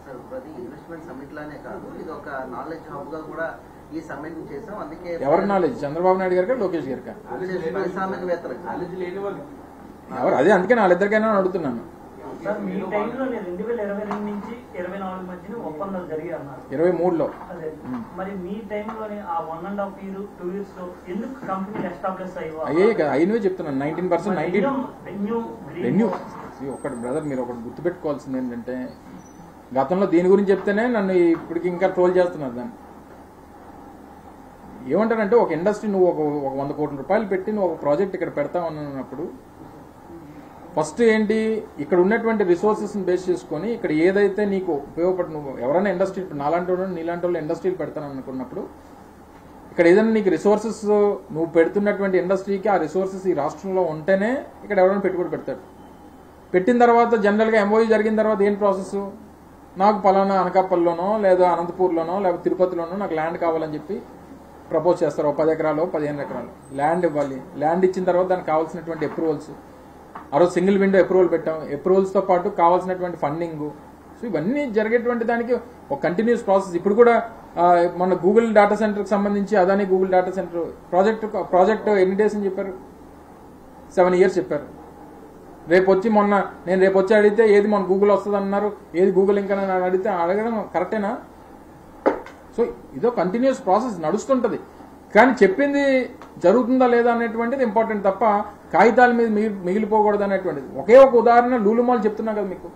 సార్ ప్రతి ఇన్వెస్ట్మెంట్ సమిట్ లానే కాదు, ఇది ఒక నాలెడ్జ్ హబ్ గా కూడా ఈ సమిట్ చేసాం. అందుకే ఎవరి నాలెడ్జ్? చంద్రబాబు నాయుడు గారికా లోకేష్ గారికా? పారిశ్రామికవేత్తలకు ఎవరు? అదే అందుకే వాళ్ళిద్దరికైనా అడుగుతున్నాను. సార్ మీ టైంలో 2022 నుంచి 24 మధ్యన ఒప్పందాలు జరిగాయి అన్నారు. 23లో. అదే మరి మీ టైంలోనే ఆ 1.5 year 2 years లో ఎందుకు కంపెనీ ఎస్టాబ్లిష్ అయ్యే కదా అయినవే చెప్తున్నాను. 19% రెన్యూ. ఒకటి బ్రదర్, మీరు ఒకటి గుర్తుపెట్టుకోవాల్సింది ఏంటంటే గతంలో దీని గురించి చెప్తేనే నన్ను ఇప్పటికి ఇంకా ట్రోల్ చేస్తున్నారు. దాన్ని ఏమంటారంటే ఒక ఇండస్ట్రీ నువ్వు ఒక 100 కోట్ల రూపాయలు పెట్టి నువ్వు ఒక ప్రాజెక్ట్ ఇక్కడ పెడతావు అన్నప్పుడు ఫస్ట్ ఏంటి, ఇక్కడ ఉన్నటువంటి రిసోర్సెస్ని బేస్ చేసుకొని ఇక్కడ ఏదైతే నీకు ఉపయోగపడి నువ్వు ఎవరైనా ఇండస్ట్రీ నీలాంటి వాళ్ళు ఇండస్ట్రీలు పెడతాను అనుకున్నప్పుడు ఇక్కడ ఏదైనా నీకు రిసోర్సెస్ నువ్వు పెడుతున్నటువంటి ఇండస్ట్రీకి ఆ రిసోర్సెస్ ఈ రాష్ట్రంలో ఉంటేనే ఇక్కడ ఎవరైనా పెట్టుబడి పెడతాడు. పెట్టిన తర్వాత జనరల్గా ఎంఓయూ జరిగిన తర్వాత ఏం ప్రాసెస్, నాకు పలానా అనకాపల్లిలోనో లేదా అనంతపూర్లోనో లేదా తిరుపతిలోనో నాకు ల్యాండ్ కావాలని చెప్పి ప్రపోజ్ చేస్తారు. 10 ఎకరాలు 15 ఎకరాలు ల్యాండ్ ఇవ్వాలి. ల్యాండ్ ఇచ్చిన తర్వాత దానికి కావాల్సినటువంటి అప్రూవల్స్, ఆ రోజు సింగిల్ విండో అప్రూవల్ పెట్టాం. అప్రూవల్స్తో పాటు కావాల్సినటువంటి ఫండింగ్, సో ఇవన్నీ జరిగేటువంటి దానికి ఒక కంటిన్యూస్ ప్రాసెస్. ఇప్పుడు కూడా మన గూగుల్ డేటా సెంటర్కి సంబంధించి Adani Google data centre project ఎన్ని డేస్ అని చెప్పారు? 7 years చెప్పారు. రేపు వచ్చి అడిగితే ఏది మన గూగుల్ వస్తుంది అన్నారు, ఏది గూగుల్ ఇంకా అడిగితే అడగడం కరెక్టేనా? సో ఇదో కంటిన్యూస్ ప్రాసెస్ నడుస్తుంటది. కానీ చెప్పింది జరుగుతుందా లేదా అనేటువంటిది ఇంపార్టెంట్ తప్ప కాగితాల మీద మిగిలిపోకూడదు అనేటువంటిది. ఒకే ఒక ఉదాహరణ లూలు మాల్ చెప్తున్నా కదా మీకు.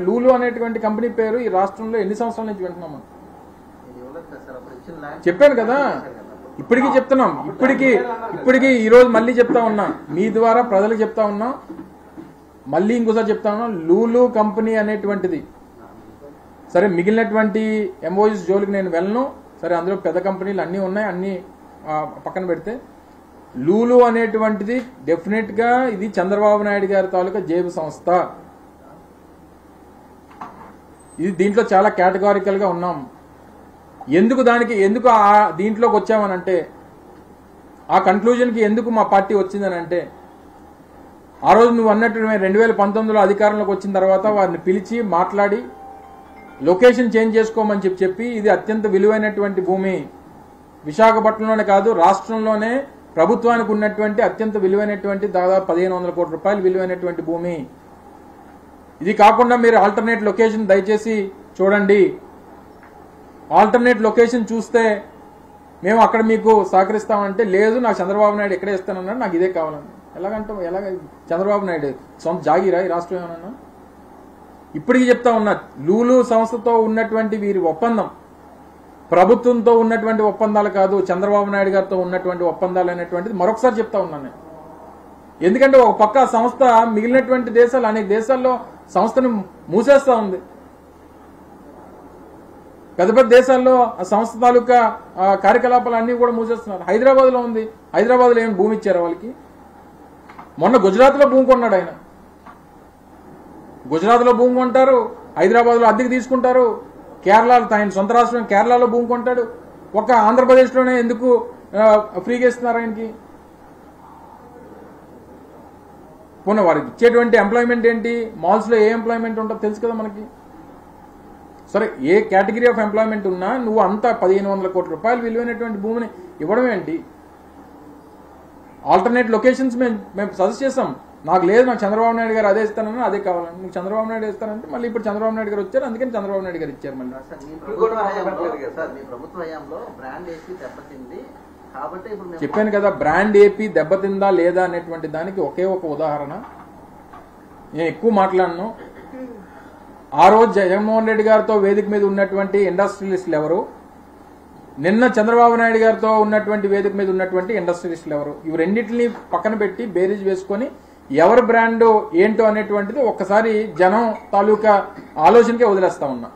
లూలు అనేటువంటి కంపెనీ పేరు ఈ రాష్ట్రంలో ఎన్ని సంవత్సరాల నుంచి వింటున్నాం మనం? చెప్పాను కదా, ఇప్పటికీ చెప్తున్నాం. ఇప్పటికీ ఈ రోజు మళ్ళీ చెప్తా ఉన్నా, మీ ద్వారా ప్రజలకు చెప్తా ఉన్నా, మళ్ళీ ఇంకోసారి చెప్తా ఉన్నా, లూలు కంపెనీ అనేటువంటిది సరే మిగిలినటువంటి ఎంఓయూస్ జోలికి నేను వెళ్ళను. సరే అందులో పెద్ద కంపెనీలు అన్నీ ఉన్నాయి, అన్నీ పక్కన పెడితే లూలు అనేటువంటిది డెఫినెట్ గా ఇది చంద్రబాబు నాయుడు గారి తాలూకా జేబు సంస్థ. ఇది దీంట్లో చాలా కేటగారికల్ గా ఉన్నాం. ఎందుకు దీంట్లోకి వచ్చామనంటే, ఆ కన్క్లూజన్కి ఎందుకు మా పార్టీ వచ్చిందనంటే, ఆ రోజు నువ్వు అన్నట్టు 2019లో అధికారంలోకి వచ్చిన తర్వాత వారిని పిలిచి మాట్లాడి లొకేషన్ చేంజ్ చేసుకోమని చెప్పి ఇది అత్యంత విలువైనటువంటి భూమి, విశాఖపట్నంలోనే కాదు రాష్ట్రంలోనే ప్రభుత్వానికి ఉన్నటువంటి అత్యంత విలువైనటువంటి దాదాపు 1500 కోట్ల రూపాయలు విలువైనటువంటి భూమి. ఇది కాకుండా మీరు ఆల్టర్నేట్ లొకేషన్ దయచేసి చూడండి, ఆల్టర్నేట్ లొకేషన్ చూస్తే మేము అక్కడ మీకు సహకరిస్తామంటే, లేదు నాకు చంద్రబాబు నాయుడు ఎక్కడే ఇస్తానన్నాడు, నాకు ఇదే కావాలని. ఎలాగ చంద్రబాబు నాయుడు సొంత జాగీరా ఈ రాష్ట్రం ఏమన్నా? ఇప్పటికీ చెప్తా ఉన్నా, లూలు సంస్థతో ఉన్నటువంటి వీరి ఒప్పందం ప్రభుత్వంతో ఉన్నటువంటి ఒప్పందాలు కాదు, చంద్రబాబు నాయుడు గారితో ఉన్నటువంటి ఒప్పందాలు అనేటువంటిది మరొకసారి చెప్తా ఉన్నాను నేను. ఎందుకంటే ఒక పక్క సంస్థ మిగిలినటువంటి దేశాలు, అనేక దేశాల్లో సంస్థను మూసేస్తా ఉంది. పెద్ద పెద్ద దేశాల్లో ఆ సంస్థ తాలూకా కార్యకలాపాలు అన్ని కూడా మూసేస్తున్నారు. హైదరాబాద్ లో ఉంది, హైదరాబాద్ లో ఏమైనా భూమి ఇచ్చారా వాళ్ళకి? మొన్న గుజరాత్ లో భూమి కొన్నాడు ఆయన. గుజరాత్ లో భూమి కొంటారు, హైదరాబాద్ లో అద్దెకి తీసుకుంటారు, కేరళలో ఆయన సొంత రాష్ట్రం కేరళలో భూమి కొంటాడు. ఒక ఆంధ్రప్రదేశ్ లోనే ఎందుకు ఫ్రీగా ఇస్తున్నారు ఆయనకి? పోనీ వారికి ఇచ్చేటువంటి ఎంప్లాయ్మెంట్ ఏంటి? మాల్స్ లో ఏ ఎంప్లాయ్మెంట్ ఉంటుందో తెలుసు కదా మనకి. సరే ఏ కేటగిరీ ఆఫ్ ఎంప్లాయ్మెంట్ ఉన్నా నువ్వు అంతా 1500 కోట్ల రూపాయలు విలువైనటువంటి భూమిని ఇవ్వడం ఏంటి? ఆల్టర్నేట్ లొకేషన్స్ మేము సజెస్ట్ చేసాం. నాకు లేదు, నాకు చంద్రబాబు నాయుడు గారు అదే ఇస్తానన్నా అదే కావాలని. నువ్వు చంద్రబాబు నాయుడు ఇస్తానంటే మళ్ళీ ఇప్పుడు చంద్రబాబు నాయుడు గారు వచ్చారు, అందుకని చంద్రబాబు నాయుడు గారు ఇచ్చారు. మళ్ళీ మీ ప్రభుత్వ హయాంలో బ్రాండ్ ఏపీ దెబ్బతింది కాబట్టి ఇప్పుడు చెప్పాను కదా, బ్రాండ్ ఏపీ దెబ్బతిందా లేదా అనేటువంటి దానికి ఒకే ఒక ఉదాహరణ. నేను ఎక్కువ మాట్లాడను. ఆ రోజు జగన్మోహన్ రెడ్డి గారితో వేదిక మీద ఉన్నటువంటి ఇండస్ట్రియలిస్టులు ఎవరు, నిన్న చంద్రబాబు నాయుడు గారితో ఉన్నటువంటి వేదిక మీద ఉన్నటువంటి ఇండస్ట్రియలిస్టులు ఎవరు, ఇవి రెండింటిని పక్కన పెట్టి బేరీజ్ వేసుకొని ఎవరి బ్రాండ్ ఏంటో అనేటువంటిది ఒక్కసారి జనం తాలూకా ఆలోచనకే వదిలేస్తా ఉన్నా.